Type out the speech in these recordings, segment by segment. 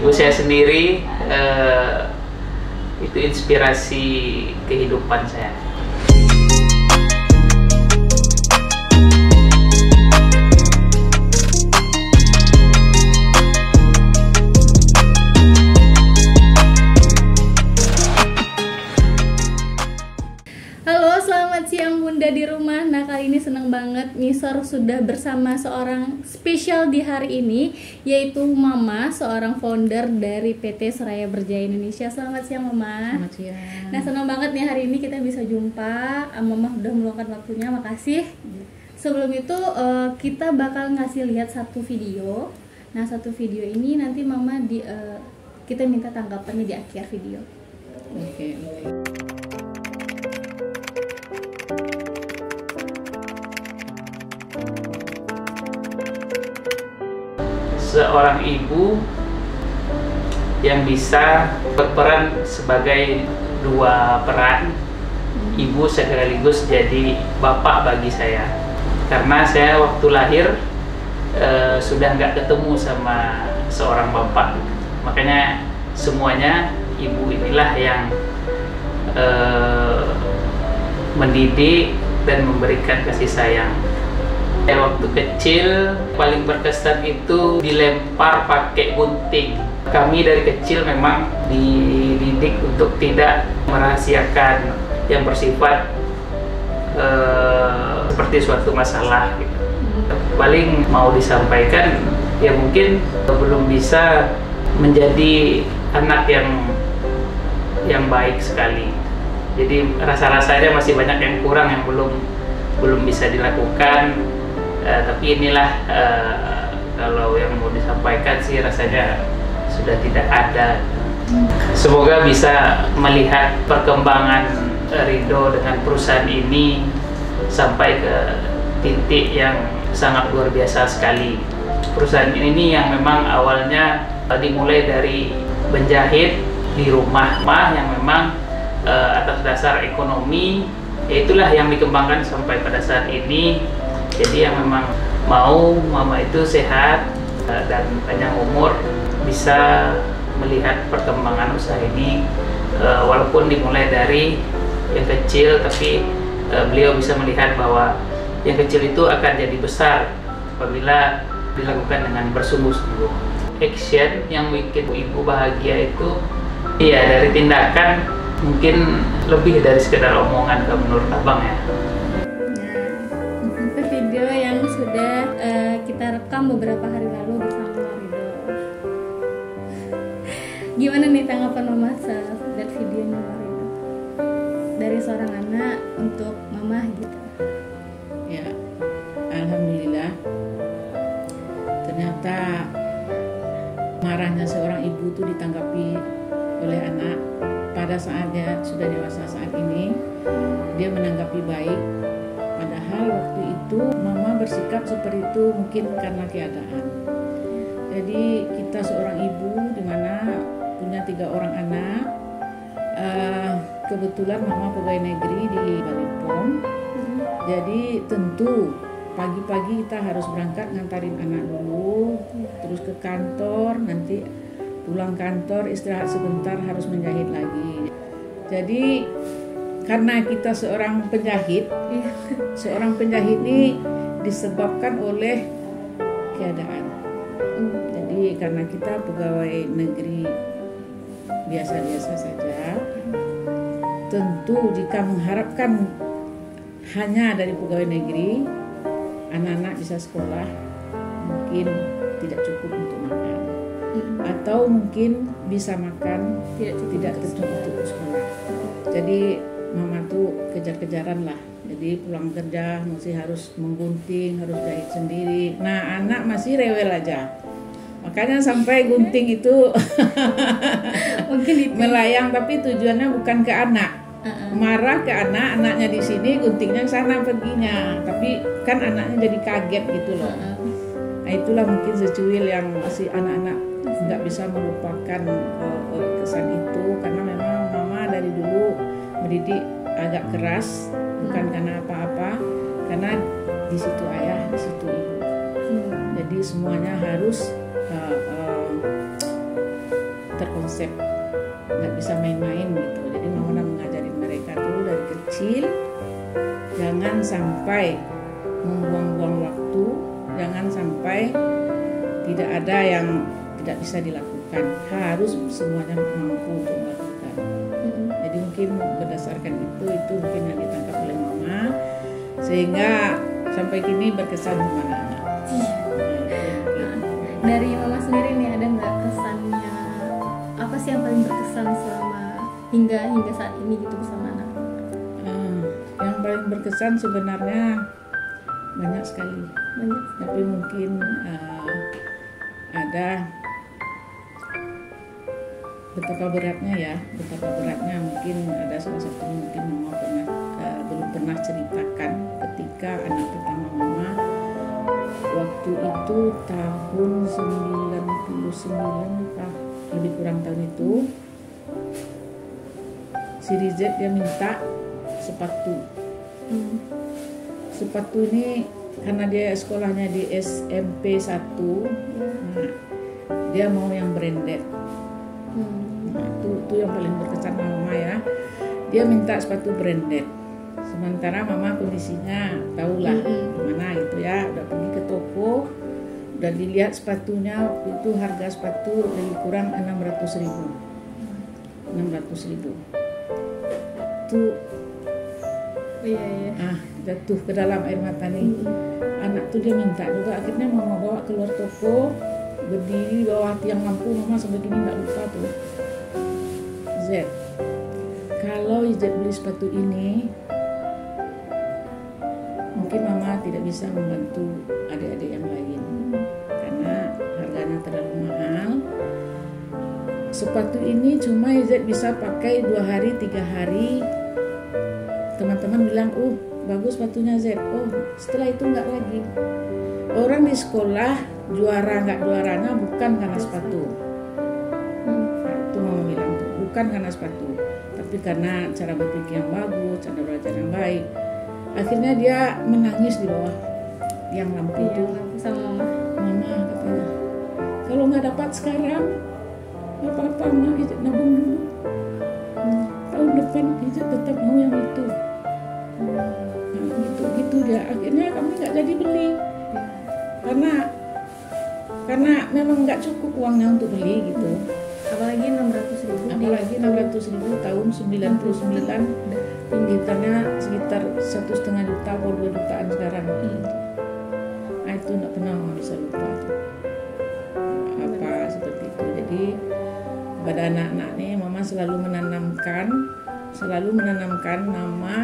Ibu saya sendiri itu inspirasi kehidupan saya. Halo, selamat siang Bunda di rumah. Nah, kali ini senang banget Misor sudah bersama seorang spesial di hari ini, yaitu Mama, seorang founder dari PT Seraya Berjaya Indonesia. Selamat siang Mama. Selamat siang. Nah, senang banget nih hari ini kita bisa jumpa. Mama udah meluangkan waktunya, makasih. Sebelum itu kita bakal ngasih lihat satu video. Nah, satu video ini nanti Mama kita minta tanggapannya di akhir video. Oke. Seorang ibu yang bisa berperan sebagai dua peran, ibu sekaligus jadi bapak bagi saya. Karena saya waktu lahir sudah nggak ketemu sama seorang bapak, makanya semuanya ibu inilah yang mendidik dan memberikan kasih sayang. Waktu kecil paling berkesan itu dilempar pakai gunting. Kami dari kecil memang dididik untuk tidak merahasiakan yang bersifat seperti suatu masalah gitu. Paling mau disampaikan ya mungkin belum bisa menjadi anak yang baik sekali. Jadi rasa-rasanya masih banyak yang kurang, yang belum bisa dilakukan. Tapi inilah kalau yang mau disampaikan sih rasanya sudah tidak ada. Semoga bisa melihat perkembangan Ridho dengan perusahaan ini sampai ke titik yang sangat luar biasa sekali. Perusahaan ini yang memang awalnya dimulai dari menjahit di rumah yang memang atas dasar ekonomi, itulah yang dikembangkan sampai pada saat ini. Jadi yang memang mau Mama itu sehat dan panjang umur, bisa melihat perkembangan usaha ini walaupun dimulai dari yang kecil, tapi beliau bisa melihat bahwa yang kecil itu akan jadi besar apabila dilakukan dengan bersungguh-sungguh. Action yang bikin ibu bahagia itu iya dari tindakan, mungkin lebih dari sekedar omongan kalau menurut abang ya. Video yang sudah kita rekam beberapa hari lalu bersama Ridho. Gimana nih tanggapan Mama saat lihat videonya Ridho? Dari seorang anak untuk Mama gitu. Ya, alhamdulillah. Ternyata marahnya seorang ibu itu ditanggapi oleh anak pada saat dia sudah dewasa saat ini. Dia menanggapi baik. Padahal waktu itu Mama bersikap seperti itu mungkin karena keadaan. Jadi kita seorang ibu di mana punya 3 orang anak. Kebetulan Mama pegawai negeri di Balimpong. Jadi tentu pagi-pagi kita harus berangkat ngantarin anak dulu, terus ke kantor, nanti pulang kantor istirahat sebentar harus menjahit lagi. Jadi karena kita seorang penjahit ini disebabkan oleh keadaan. Jadi karena kita pegawai negeri biasa-biasa saja, tentu jika mengharapkan hanya dari pegawai negeri, anak-anak bisa sekolah, mungkin tidak cukup untuk makan. Atau mungkin bisa makan, tidak cukup untuk sekolah. Jadi Mama tuh kejar-kejaran lah. Jadi pulang kerja masih harus menggunting, harus jahit sendiri. Nah anak masih rewel aja. Makanya sampai gunting itu Mungkin itu melayang, tapi tujuannya bukan ke anak. Marah ke anak, anaknya di sini, guntingnya ke sana perginya. Tapi kan anaknya jadi kaget gitu loh. Nah itulah mungkin secuil yang masih anak-anak nggak bisa melupakan kesan itu, karena memang Mama dari dulu mendidik agak keras, bukan karena apa-apa, karena di situ ayah, di situ ibu. Jadi semuanya harus terkonsep, nggak bisa main-main gitu. Jadi mama mengajarin mereka tuh dari kecil, jangan sampai membuang-buang waktu, jangan sampai tidak ada yang tidak bisa dilakukan, harus semuanya mampu untuk melakukan. Jadi mungkin berdasarkan itu mungkin yang ditangkap oleh mama, sehingga sampai kini berkesan sama anak. Dari mama sendiri nih, ada nggak kesannya, apa sih yang paling berkesan selama hingga saat ini gitu bersama anak? Yang paling berkesan sebenarnya banyak sekali, tapi mungkin ada betapa beratnya mungkin ada salah satu mungkin mama belum pernah ceritakan ketika anak pertama mama waktu itu tahun 99 lebih kurang tahun itu, si Rizet dia minta sepatu. Sepatu ini karena dia sekolahnya di SMP 1, nah, dia mau yang branded. Nah, itu yang paling berkesan mama ya. Dia minta sepatu branded. Sementara mama kondisinya tahulah gimana gitu ya. Udah pergi ke toko, udah dilihat sepatunya, itu harga sepatu lebih kurang 600.000. 600.000. Itu jatuh ke dalam air mata nih. Anak tuh dia minta juga, akhirnya mama bawa keluar toko, berdiri bawah tiang lampu, mama sampai kini nggak lupa tuh. Z, kalau Z beli sepatu ini, mungkin mama tidak bisa membantu adik-adik yang lain karena harganya terlalu mahal. Sepatu ini cuma Z bisa pakai 2 hari 3 hari. Teman-teman bilang, bagus sepatunya Z. Setelah itu nggak lagi. Orang di sekolah juara nggak juaranya bukan karena sepatu. Nah, itu mama bilang tuh, bukan karena sepatu, tapi karena cara berpikir yang bagus, cara belajar yang baik. Akhirnya dia menangis di bawah tiang lampu itu sama mama katanya, kalau nggak dapat sekarang, apa-apa mah Ijat nabung dulu. Tahun depan Ijat tetap mau yang itu. Gitu dia. Akhirnya kami nggak jadi beli karena memang nggak cukup uangnya untuk beli gitu. Apalagi 600.000 tahun 99, tingginya sekitar 1,5 juta atau 2 jutaan sekarang. Nah itu nggak pernah mama bisa lupa apa seperti itu. Jadi pada anak-anak nih mama selalu menanamkan mama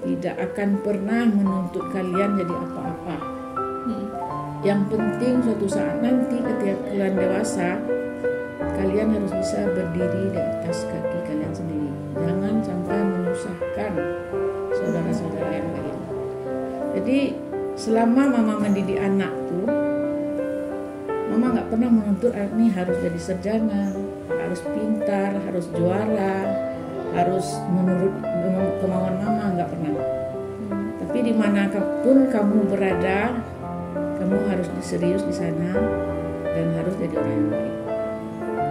tidak akan pernah menuntut kalian jadi apa-apa. Yang penting suatu saat nanti ketika kalian dewasa, kalian harus bisa berdiri di atas kaki kalian sendiri. Jangan sampai menyusahkan saudara-saudara yang lain. Jadi selama mama mendidik anak tuh, mama nggak pernah menuntut ini harus jadi sarjana, harus pintar, harus juara, harus menurut kemauan mama, nggak pernah. Tapi dimanapun kamu berada, kamu harus serius di sana dan harus jadi orang yang baik.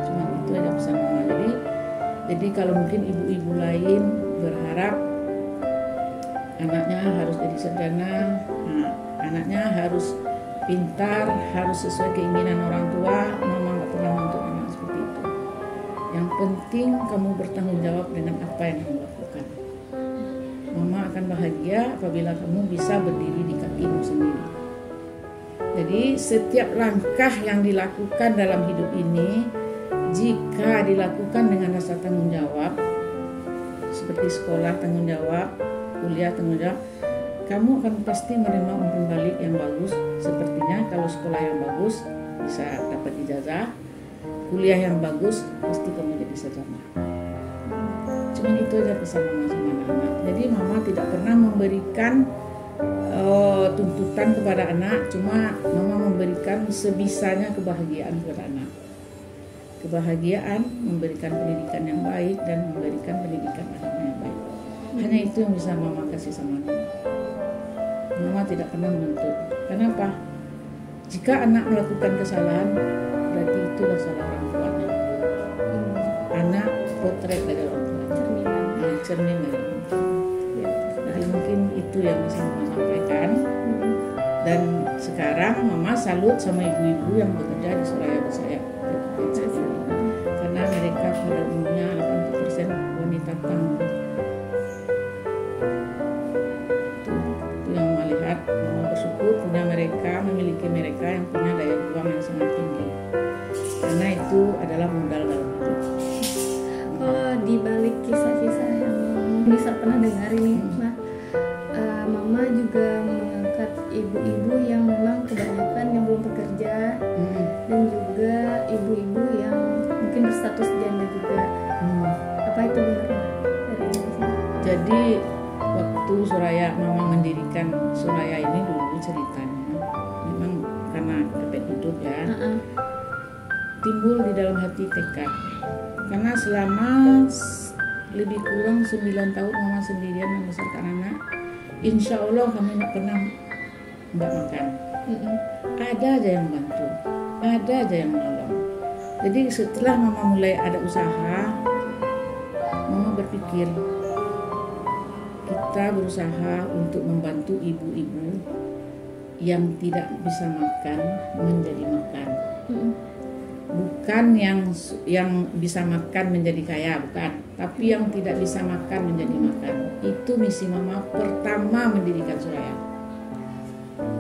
Cuma itu aja pesan mama. Jadi kalau mungkin ibu-ibu lain berharap anaknya harus jadi sarjana, anaknya harus pintar, harus sesuai keinginan orang tua, mama nggak pernah menuntut anak seperti itu. Yang penting kamu bertanggung jawab dengan apa yang kamu lakukan. Mama akan bahagia apabila kamu bisa berdiri di kakimu sendiri. Jadi setiap langkah yang dilakukan dalam hidup ini, jika dilakukan dengan rasa tanggung jawab, seperti sekolah tanggung jawab, kuliah tanggung jawab, kamu akan pasti menerima umpan balik yang bagus. Sepertinya kalau sekolah yang bagus bisa dapat ijazah, kuliah yang bagus pasti kamu jadi sarjana. Cuma itu aja pesan mama sama anak-anak. Jadi mama tidak pernah memberikan tuntutan kepada anak, cuma mama memberikan sebisanya kebahagiaan kepada anak. Kebahagiaan, memberikan pendidikan yang baik dan memberikan pendidikan anak yang baik. Hanya itu yang bisa mama kasih sama anak. Mama tidak pernah menuntut. Kenapa? Jika anak melakukan kesalahan, berarti itulah salah orang tuanya. potret dari orang tua, cerminan. cermin dari orang tua. Ya. Jadi mungkin itu yang bisa Mama sampaikan. Dan sekarang Mama salut sama ibu-ibu yang bekerja di Suraya Bersaya. Karena mereka pada umumnya 80% wanita tangguh. Itu yang Mama lihat. Mama bersyukur memiliki mereka yang punya daya juang yang sangat tinggi. Karena itu adalah modal dalam hidup. Kalau di balik kisah-kisah yang bisa pernah dengar ini, Mama juga mengangkat ibu-ibu yang memang kebanyakan yang belum bekerja, dan juga ibu-ibu yang mungkin berstatus janda juga. Apa itu benar dari Indonesia? Jadi waktu Suraya Mama mendirikan Suraya ini dulu ceritanya, memang karena kepet hidup ya, timbul di dalam hati tekad. Karena selama lebih kurang 9 tahun Mama sendirian membesarkan anak, insya Allah kami tidak pernah nggak makan. Ada aja yang bantu, ada aja yang menolong. Jadi setelah Mama mulai ada usaha, Mama berpikir kita berusaha untuk membantu ibu-ibu yang tidak bisa makan menjadi makan. Bukan yang bisa makan menjadi kaya, bukan, tapi yang tidak bisa makan menjadi makan. Itu misi Mama pertama mendirikan Suraya.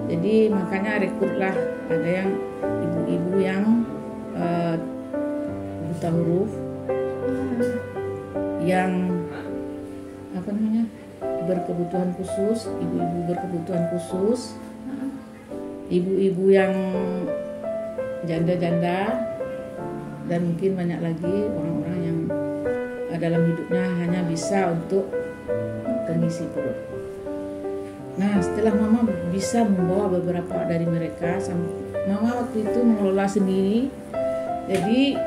Jadi makanya rekrutlah ada yang ibu-ibu yang buta huruf, yang berkebutuhan khusus, ibu-ibu berkebutuhan khusus, ibu-ibu yang janda-janda, dan mungkin banyak lagi orang-orang yang dalam hidupnya hanya bisa untuk mengisi perut. Nah, setelah Mama bisa membawa beberapa dari mereka, Mama waktu itu mengelola sendiri. Jadi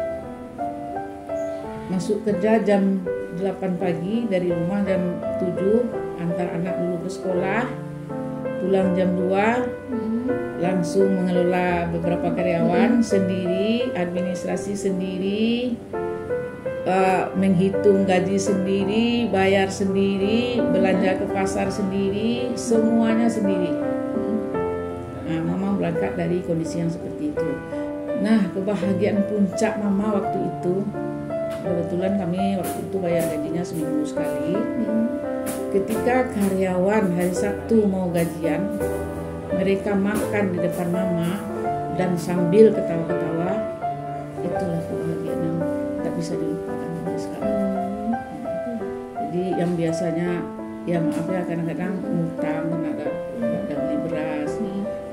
masuk kerja jam 8 pagi dari rumah, jam 7 antar anak dulu ke sekolah, pulang jam 2, langsung mengelola beberapa karyawan sendiri, administrasi sendiri, menghitung gaji sendiri, bayar sendiri, belanja ke pasar sendiri, semuanya sendiri. Nah, Mama berangkat dari kondisi yang seperti itu. Nah, kebahagiaan puncak Mama waktu itu, kebetulan kami waktu itu bayar gajinya seminggu sekali. Ketika karyawan hari Sabtu mau gajian, mereka makan di depan Mama dan sambil ketawa-ketawa, itulah kebahagiaan yang tak bisa dilupakan sampai sekarang. Jadi yang biasanya, ya maaf ya, kadang-kadang ngutang, nggak ada beli beras,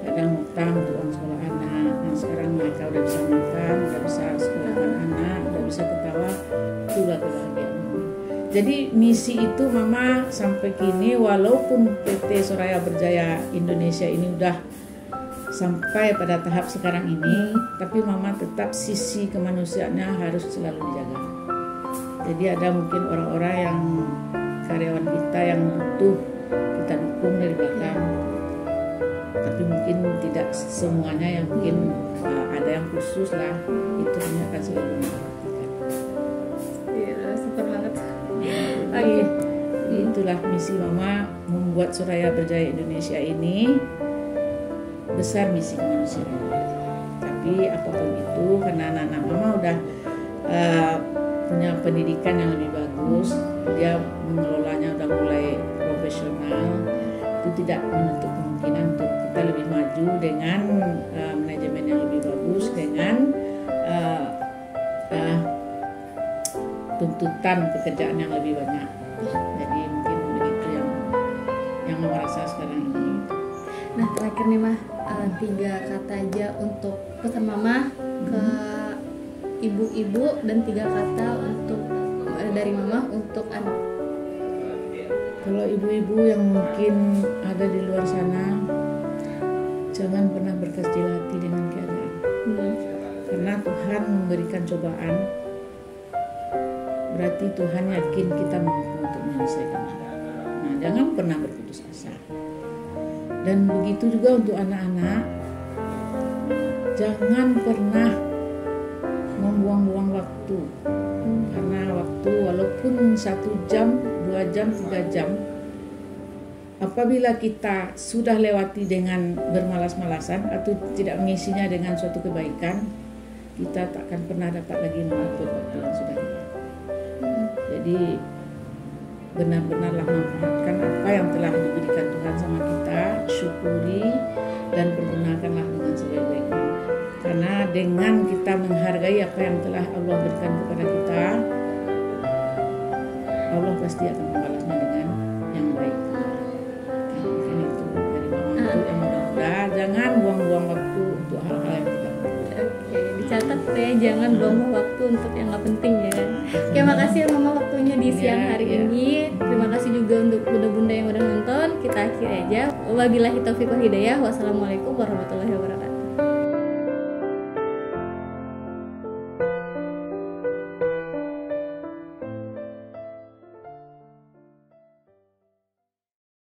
kadang ngutang untuk uang sekolah anak. Nah, sekarang mereka udah bisa makan, udah bisa sekolahkan anak, udah bisa ketawa, itulah kebahagiaan. Jadi misi itu Mama sampai kini, walaupun PT Suraya Berjaya Indonesia ini udah sampai pada tahap sekarang ini, tapi Mama tetap sisi kemanusiaannya harus selalu dijaga. Jadi ada mungkin orang-orang yang karyawan kita yang butuh kita dukung dari belakang, tapi mungkin tidak semuanya, yang mungkin ada yang khusus lah, itu hanya akan selalu memperhatikan. Iya, super banget. Oke. Itulah misi Mama membuat Suraya Berjaya Indonesia ini. Besar misi kemanusiaan. Tapi apapun itu, karena anak-anak Mama udah punya pendidikan yang lebih bagus, dia mengelolanya udah mulai profesional, itu tidak menutup kemungkinan untuk kita lebih maju dengan manajemen yang lebih bagus, dengan tuntutan pekerjaan yang lebih banyak. Jadi mungkin begitu yang Mama rasa sekarang ini. Nah, terakhir nih Mah, 3 kata aja untuk pesan Mama ke ibu-ibu, dan 3 kata untuk dari Mama untuk anak. Kalau ibu-ibu yang mungkin ada di luar sana, jangan pernah berkecil hati dengan keadaan. Karena Tuhan memberikan cobaan, berarti Tuhan yakin kita mampu untuk menyelesaikannya. Nah, jangan pernah berputus asa. Dan begitu juga untuk anak-anak, jangan pernah membuang-buang waktu. Karena waktu, walaupun walaupun 1 jam, 2 jam, 3 jam, apabila kita sudah lewati dengan bermalas-malasan atau tidak mengisinya dengan suatu kebaikan, kita tak akan pernah dapat lagi mengatur waktu yang sudah kita. Jadi benar-benarlah manfaatkan apa yang telah diberikan Tuhan sama kita, syukuri dan pergunakanlah dengan sebaik-baiknya. Karena dengan kita menghargai apa yang telah Allah berikan kepada kita, Allah pasti akan membalasnya dengan yang baik. Mungkin itu dari Mama untuk yang mudah-mudah. Jangan buang-buang waktu untuk hal-hal yang tidak penting. Oke, dicatat ya, jangan buang waktu untuk yang nggak penting ya kan. Oke, makasih ya Mama waktunya di siang hari ini. Terima kasih juga untuk bunda-bunda yang udah nonton. Kita akhiri aja. Wabillahi taufiq wal hidayah. Wassalamualaikum warahmatullahi wabarakatuh.